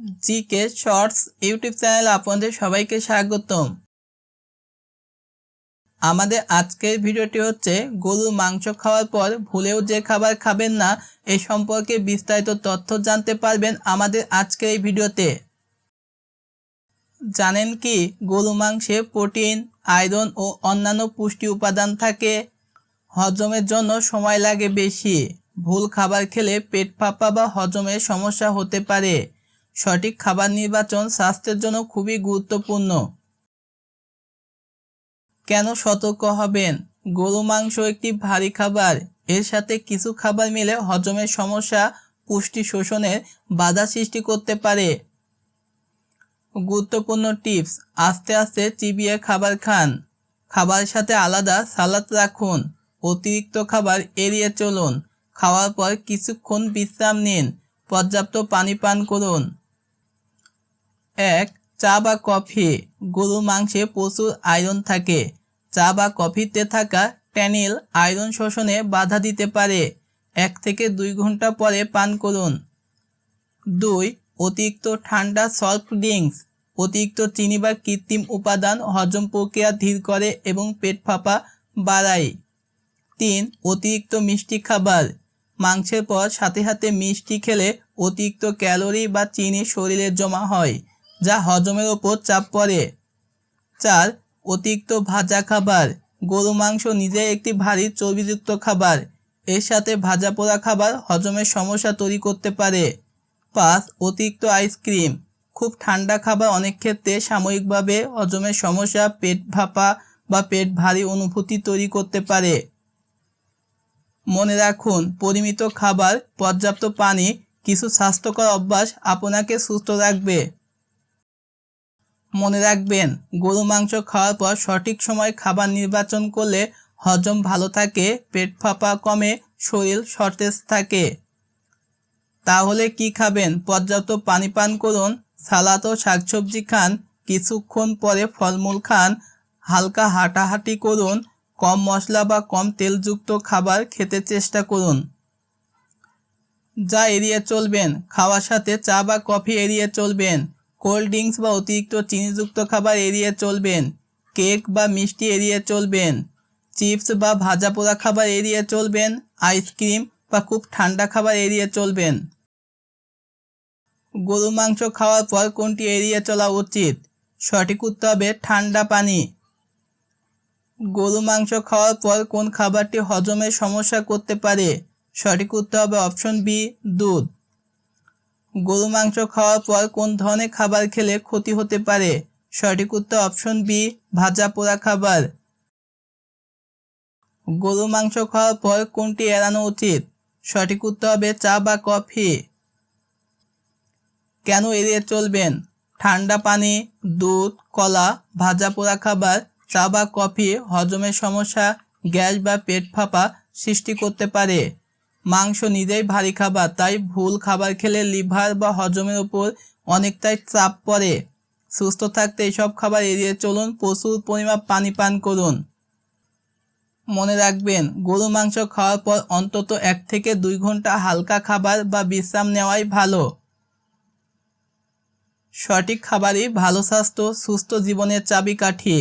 GK shorts YouTube চ্যানেলে আপনাদের সবাইকে স্বাগতম। আমাদের আজকের ভিডিওটি হচ্ছে গরুর মাংস খাওয়ার পর ভুলেও যে খাবার খাবেন না এ সম্পর্কে বিস্তারিত তথ্য জানতে পারবেন আমাদের আজকের এই ভিডিওতে। জানেন কি গরু মাংসে প্রোটিন, আয়রন ও অন্যান্য পুষ্টি উপাদান থাকে। হজমের জন্য সময় লাগে বেশি। ভুল খাবার খেলে পেট ফাঁপা বা হজমের সমস্যা হতে পারে। সঠিক খাবার নির্বাচন স্বাস্থ্যের জন্য খুবই গুরুত্বপূর্ণ। কেন সতর্ক হবেন? গরু মাংস একটি ভারী খাবার। এর সাথে কিছু খাবার মিলে হজমের সমস্যা, পুষ্টি শোষণের বাধা সৃষ্টি করতে পারে। গুরুত্বপূর্ণ টিপস: আস্তে আস্তে চিবিয়ে খাবার খান। খাবারের সাথে আলাদা সালাদ রাখুন। অতিরিক্ত খাবার এড়িয়ে চলুন। খাওয়ার পর কিছুক্ষণ বিশ্রাম নিন। পর্যাপ্ত পানি পান করুন। 1. চা বা কফি। গরুর মাংসে প্রচুর আয়রন থাকে। চা বা কফিতে থাকা ট্যানিল আয়রন শোষণে বাধা দিতে পারে। 1 থেকে 2 ঘন্টা পরে পান করুন। 2. অতিরিক্ত ঠান্ডা সফট ড্রিঙ্কস। অতিরিক্ত চিনি বা কৃত্রিম উপাদান হজম প্রক্রিয়া ধীর করে এবং পেট ফাঁপা বাড়ায়। 3. অতিরিক্ত মিষ্টি খাবার। মাংসের পর সাথে সাথে মিষ্টি খেলে অতিরিক্ত ক্যালোরি বা চিনি শরীরে জমা হয়, যা হজমের ওপর চাপ পড়ে। 4. অতিরিক্ত ভাজা খাবার। গরু মাংস নিজে একটি ভারী চর্বিযুক্ত খাবার। এর সাথে ভাজা পোড়া খাবার হজমের সমস্যা তৈরি করতে পারে। 5. অতিরিক্ত আইসক্রিম। খুব ঠান্ডা খাবার অনেক ক্ষেত্রে সাময়িকভাবে হজমের সমস্যা, পেট ফাঁপা বা পেট ভারী অনুভূতি তৈরি করতে পারে। মনে রাখুন, পরিমিত খাবার, পর্যাপ্ত পানি, কিছু স্বাস্থ্যকর অভ্যাস আপনাকে সুস্থ রাখবে। মনে রাখবেন, গরু মাংস খাওয়ার পর সঠিক সময় খাবার নির্বাচন করলে হজম ভালো থাকে, পেট ফাঁপা কমে, শরীর সতেজ থাকে। তাহলে কি খাবেন? পর্যাপ্ত পানি পান করুন, সালাদ ও শাকসবজি খান, কিছুক্ষণ পরে ফলমূল খান, হালকা হাঁটাহাঁটি করুন, কম মশলা বা কম তেলযুক্ত খাবার খেতে চেষ্টা করুন। যা এড়িয়ে চলবেন: খাওয়ার সাথে চা বা কফি এড়িয়ে চলবেন। কোল্ড ড্রিঙ্কস বা অতিরিক্ত চিনিযুক্ত খাবার এড়িয়ে চলবেন। কেক বা মিষ্টি এড়িয়ে চলবেন। চিপস বা ভাজা পোড়া খাবার এড়িয়ে চলবেন। আইসক্রিম বা খুব ঠান্ডা খাবার এড়িয়ে চলবেন। গরু মাংস খাওয়ার পর কোনটি এড়িয়ে চলা উচিত? সঠিক উত্তর হবে ঠান্ডা পানি। গরু মাংস খাওয়ার পর কোন খাবারটি হজমের সমস্যা করতে পারে? সঠিক উত্তর হবে অপশন বি, দুধ। গরু মাংস খাওয়ার পর কোন ধরনের খাবার খেলে ক্ষতি হতে পারে? সঠিক উত্তর অপশন বি, ভাজা পোড়া খাবার। গরু মাংস খাওয়ার পর কোনটি এড়ানো উচিত? সঠিক উত্তর হবে চা বা কফি। কেন এড়িয়ে চলবেন? ঠান্ডা পানি, দুধ, কলা, ভাজা পোড়া খাবার, চা বা কফি হজমের সমস্যা, গ্যাস বা পেট ফাঁপা সৃষ্টি করতে পারে। মাংস নিজেই ভারী খাবার, তাই ভুল খাবার খেলে লিভার বা হজমের উপর অনেকটাই চাপ পড়ে। সুস্থ থাকতে এসব খাবার এড়িয়ে চলুন। প্রচুর পরিমাণ পানি পান করুন। মনে রাখবেন, গরু মাংস খাওয়ার পর অন্তত 1 থেকে 2 ঘন্টা হালকা খাবার বা বিশ্রাম নেওয়াই ভালো। সঠিক খাবারই ভালো স্বাস্থ্য, সুস্থ জীবনের চাবিকাঠি।